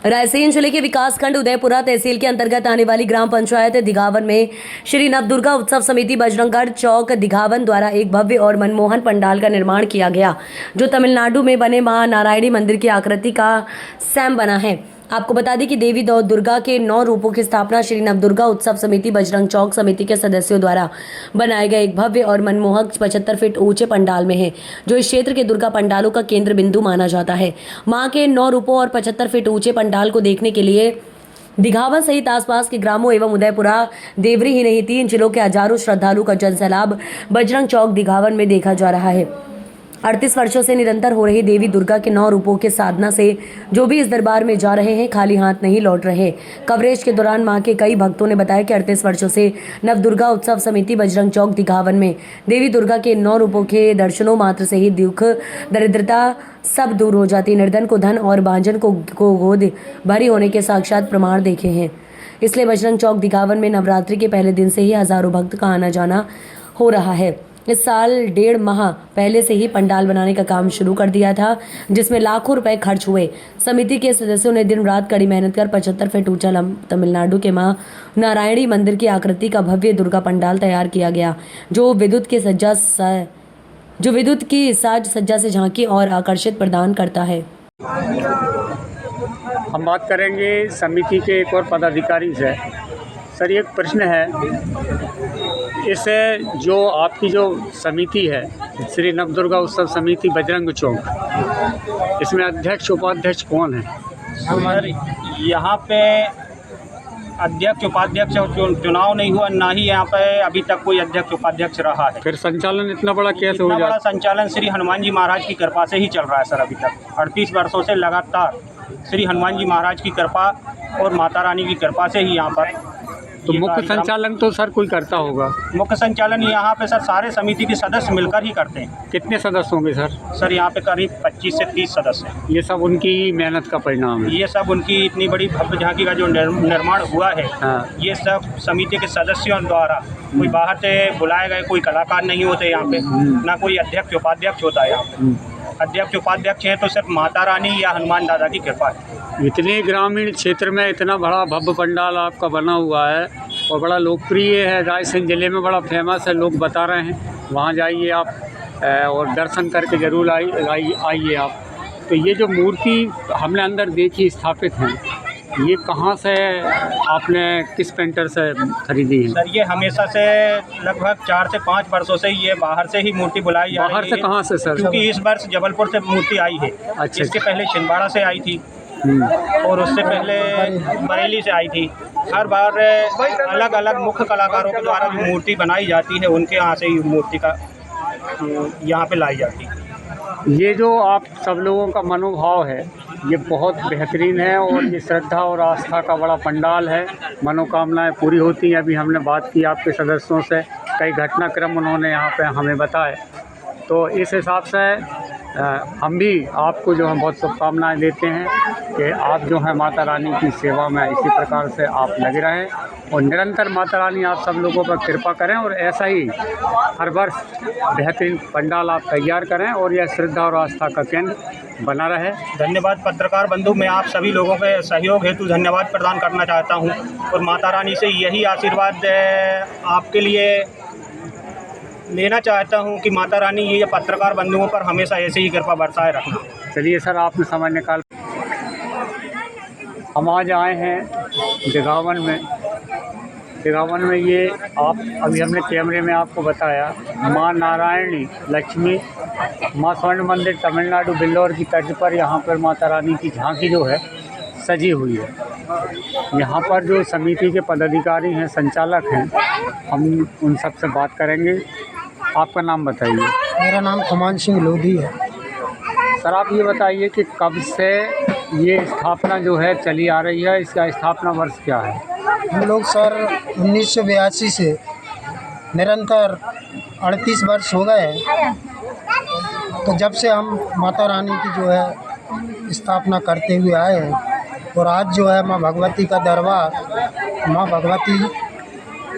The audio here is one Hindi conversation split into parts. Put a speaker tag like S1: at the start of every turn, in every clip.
S1: रायसेन जिले के विकासखंड उदयपुरा तहसील के अंतर्गत आने वाली ग्राम पंचायत दिघावन में श्री नवदुर्गा उत्सव समिति बजरंगगढ़ चौक दिघावन द्वारा एक भव्य और मनमोहन पंडाल का निर्माण किया गया, जो तमिलनाडु में बने मां नारायणी मंदिर की आकृति का सैम बना है। आपको बता दें कि देवी दुर्गा के 9 रूपों की स्थापना श्री नवदुर्गा उत्सव समिति बजरंग चौक समिति के सदस्यों द्वारा बनाए गए एक भव्य और मनमोहक 75 फीट ऊंचे पंडाल में है, जो इस क्षेत्र के दुर्गा पंडालों का केंद्र बिंदु माना जाता है। मां के 9 रूपों और 75 फीट ऊंचे पंडाल को देखने के लिए दिघावन सहित आसपास के ग्रामों एवं उदयपुरा देवरी ही नहीं 3 जिलों के हजारों श्रद्धालु का जनसैलाब बजरंग चौक दिघावन में देखा जा रहा है। 38 वर्षों से निरंतर हो रही देवी दुर्गा के 9 रूपों के साधना से जो भी इस दरबार में जा रहे हैं खाली हाथ नहीं लौट रहे। कवरेज के दौरान मां के कई भक्तों ने बताया कि 38 वर्षों से नवदुर्गा उत्सव समिति बजरंग चौक दिघावन में देवी दुर्गा के 9 रूपों के दर्शनों मात्र से ही दुख दरिद्रता सब दूर हो जाती, निर्धन को धन और बांझन को गोद भरी होने के साक्षात प्रमाण देखे हैं। इसलिए बजरंग चौक दिघावन में नवरात्रि के पहले दिन से ही हजारों भक्त का आना जाना हो रहा है। इस साल 1.5 माह पहले से ही पंडाल बनाने का काम शुरू कर दिया था, जिसमें लाखों रुपए खर्च हुए। समिति के सदस्यों ने दिन रात कड़ी मेहनत कर 75 फीट ऊंचा तमिलनाडु के मां नारायणी मंदिर की आकृति का भव्य दुर्गा पंडाल तैयार किया गया, जो विद्युत की साज सज्जा से झांकी और आकर्षित प्रदान करता है।
S2: हम बात करेंगे समिति के एक और पदाधिकारी से। सर, एक प्रश्न है, इस जो आपकी जो समिति है श्री नवदुर्गा उत्सव समिति बजरंग चौक, इसमें अध्यक्ष उपाध्यक्ष कौन है?
S3: सर, यहाँ पे अध्यक्ष उपाध्यक्ष चुनाव नहीं हुआ, ना ही यहाँ पे अभी तक कोई अध्यक्ष उपाध्यक्ष रहा है।
S2: फिर संचालन इतना बड़ा कैसे हो
S3: इतना
S2: जाता?
S3: बड़ा संचालन श्री हनुमान जी महाराज की कृपा से ही चल रहा है सर। अभी तक 38 वर्षों से लगातार श्री हनुमान जी महाराज की कृपा और माता रानी की कृपा से ही यहाँ पर।
S2: तो मुख्य संचालन तो सर कोई करता होगा?
S3: मुख्य संचालन यहाँ पे सर सारे समिति के सदस्य मिलकर ही करते हैं।
S2: कितने सदस्य होंगे सर?
S3: सर, यहाँ पे करीब 25 से 30 सदस्य हैं।
S2: ये सब उनकी मेहनत का परिणाम है?
S3: ये सब उनकी इतनी बड़ी भव्य झांकी का जो निर्माण हुआ है,
S2: हाँ।
S3: ये सब समिति के सदस्यों द्वारा। कोई बाहर से बुलाए गए कोई कलाकार नहीं होते यहाँ पे, ना कोई अध्यक्ष उपाध्यक्ष होता है यहाँ पे। अध्यक्ष उपाध्यक्ष हैं तो सिर्फ माता रानी या हनुमान दादा की कृपा है।
S2: इतने ग्रामीण क्षेत्र में इतना बड़ा भव्य पंडाल आपका बना हुआ है और बड़ा लोकप्रिय है, रायसेन ज़िले में बड़ा फेमस है, लोग बता रहे हैं। वहाँ जाइए आप और दर्शन करके ज़रूर आइए आप। तो ये जो मूर्ति हमने अंदर देखी स्थापित हैं, ये कहाँ से आपने किस पेंटर से खरीदी है?
S3: सर, ये हमेशा से लगभग 4 से 5 वर्षों से ये बाहर से ही मूर्ति बुलाई जा रही है।
S2: बाहर से कहाँ से सर?
S3: क्योंकि इस वर्ष जबलपुर से मूर्ति आई है।
S2: अच्छा।
S3: इसके पहले छिंदवाड़ा से आई थी और उससे पहले बरेली से आई थी। हर बार अलग अलग मुख्य कलाकारों के द्वारा जो मूर्ति बनाई जाती है, उनके यहाँ से ही मूर्ति का यहाँ पे लाई जाती है।
S2: ये जो आप सब लोगों का मनोभाव है, ये बहुत बेहतरीन है और ये श्रद्धा और आस्था का बड़ा पंडाल है। मनोकामनाएं पूरी होती हैं। अभी हमने बात की आपके सदस्यों से, कई घटनाक्रम उन्होंने यहाँ पे हमें बताए। तो इस हिसाब से हम भी आपको जो है बहुत शुभकामनाएं देते हैं कि आप जो है माता रानी की सेवा में इसी प्रकार से आप लगे रहें और निरंतर माता रानी आप सब लोगों पर कृपा करें और ऐसा ही हर वर्ष बेहतरीन पंडाल आप तैयार करें और यह श्रद्धा और आस्था का केंद्र बना रहे।
S3: धन्यवाद पत्रकार बंधु, मैं आप सभी लोगों के सहयोग हेतु धन्यवाद प्रदान करना चाहता हूँ और माता रानी से यही आशीर्वाद आपके लिए लेना चाहता हूँ कि माता रानी ये पत्रकार बंधुओं पर हमेशा ऐसे ही कृपा बरसाए रखना।
S2: चलिए सर, आपने समय निकाल। हम आज आए हैं दिघावन में ये आप अभी हमने कैमरे में आपको बताया, माँ नारायणी लक्ष्मी माँ स्वर्ण मंदिर तमिलनाडु बिल्लौर की तर्ज पर यहाँ पर माता रानी की झांकी जो है सजी हुई है। यहाँ पर जो समिति के पदाधिकारी हैं, संचालक हैं, हम उन सब से बात करेंगे। आपका नाम बताइए।
S4: मेरा नाम कमान सिंह लोधी है।
S2: सर, आप ये बताइए कि कब से ये स्थापना जो है चली आ रही है, इसका स्थापना वर्ष क्या है?
S4: हम लोग सर 1982 से निरंतर 38 वर्ष हो गए हैं। तो जब से हम माता रानी की जो है स्थापना करते हुए आए हैं और आज जो है माँ भगवती का दरबार, माँ भगवती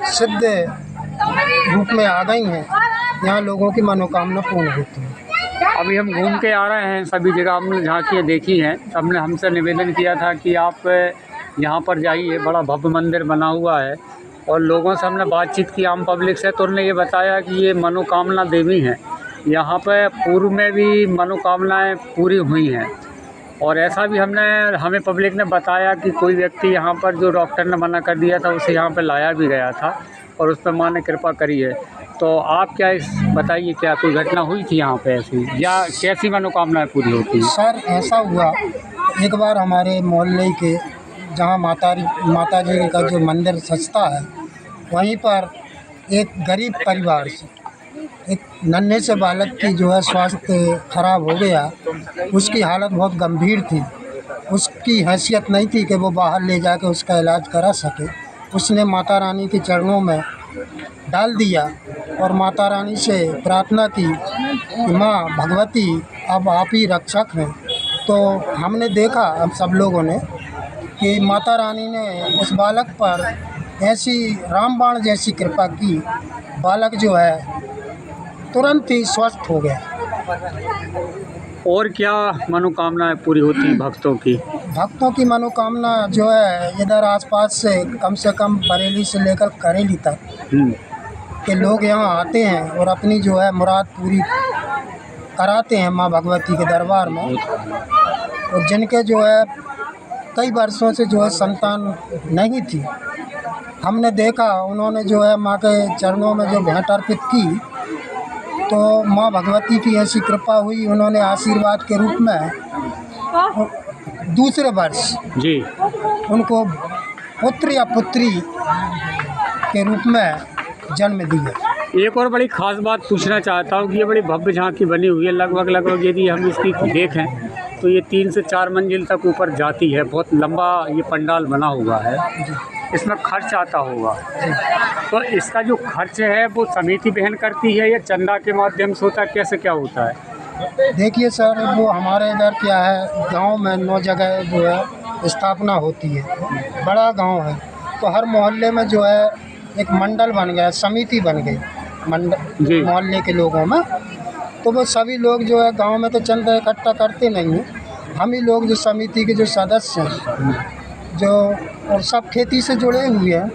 S4: सिद्ध रूप में आ गई हैं। यहाँ लोगों की मनोकामना पूर्ण होती है।
S2: अभी हम घूम के आ रहे हैं, सभी जगह हमने झांकियाँ देखी हैं। सबने हमसे निवेदन किया था कि आप यहाँ पर जाइए, बड़ा भव्य मंदिर बना हुआ है। और लोगों से हमने बातचीत की, आम पब्लिक से, तो उन्होंने ये बताया कि ये मनोकामना देवी हैं। यहाँ पे पूर्व में भी मनोकामनाएँ पूरी हुई हैं। और ऐसा भी हमें पब्लिक ने बताया कि कोई व्यक्ति यहाँ पर, जो डॉक्टर ने मना कर दिया था, उसे यहाँ पर लाया भी गया था और उस पर माँ ने कृपा करी है। तो आप क्या बताइए, क्या कोई घटना हुई थी यहाँ पे ऐसी, या कैसी मनोकामनाएं पूरी होती हैं?
S4: सर ऐसा हुआ, एक बार हमारे मोहल्ले के जहाँ माता जी का जो मंदिर सजता है, वहीं पर एक गरीब परिवार से एक नन्हे से बालक की जो है स्वास्थ्य खराब हो गया। उसकी हालत बहुत गंभीर थी। उसकी हैसियत नहीं थी कि वो बाहर ले जाके उसका इलाज करा सके। उसने माता रानी के चरणों में डाल दिया और माता रानी से प्रार्थना की कि माँ भगवती, अब आप ही रक्षक हैं। तो हमने देखा, हम सब लोगों ने, कि माता रानी ने उस बालक पर ऐसी रामबाण जैसी कृपा की, बालक जो है तुरंत ही स्वस्थ हो गया।
S2: और क्या मनोकामनाएं पूरी होती हैं भक्तों की?
S4: भक्तों की मनोकामना जो है इधर आसपास से कम बरेली से लेकर करेली तक के लोग यहाँ आते हैं और अपनी जो है मुराद पूरी कराते हैं माँ भगवती के दरबार में। और जिनके जो है कई वर्षों से जो है संतान नहीं थी, हमने देखा उन्होंने जो है माँ के चरणों में जो भेंट अर्पित की, तो माँ भगवती की ऐसी कृपा हुई, उन्होंने आशीर्वाद के रूप में दूसरे वर्ष
S2: जी
S4: उनको पुत्र या पुत्री के रूप में जन्म दिया।
S2: एक और बड़ी ख़ास बात पूछना चाहता हूँ कि ये बड़ी भव्य झांकी बनी हुई है। लगभग यदि हम इसकी देखें तो ये 3 से 4 मंजिल तक ऊपर जाती है। बहुत लंबा ये पंडाल बना हुआ है। इसमें खर्च आता होगा, तो इसका जो खर्च है वो समिति बहन करती है या चंदा के माध्यम से होता है, कैसे क्या होता है?
S4: देखिए सर, वो हमारे इधर क्या है, गांव में 9 जगह जो है स्थापना होती है। बड़ा गांव है, तो हर मोहल्ले में जो है एक मंडल बन गया, समिति बन गई मंडल मोहल्ले के लोगों में। तो वो सभी लोग जो है गांव में तो चंदा इकट्ठा करते नहीं हैं। हम ही लोग जो समिति के जो सदस्य हैं, जो और सब खेती से जुड़े हुए हैं,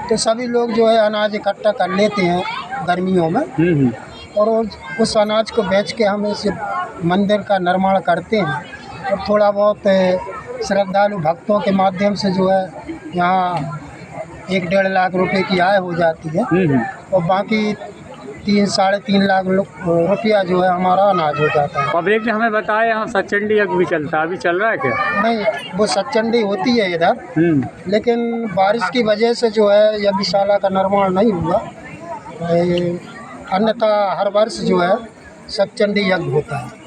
S4: तो सभी लोग जो है अनाज इकट्ठा कर लेते हैं गर्मियों में, और उस अनाज को बेच के हम इस मंदिर का निर्माण करते हैं। और थोड़ा बहुत श्रद्धालु भक्तों के माध्यम से जो है यहाँ 1-1.5 लाख रुपए की आय हो जाती है, और बाकी 3-3.5 लाख रुपया जो है हमारा अनाज हो जाता है।
S2: पब्लिक ने हमें बताया यहाँ सचंडी यज्ञ भी चलता है, अभी चल रहा है क्या?
S4: नहीं, वो सचंडी होती है इधर, लेकिन बारिश की वजह से जो है यज्ञशाला का निर्माण नहीं हुआ। अन्यथा हर वर्ष जो है सचंडी यज्ञ होता है।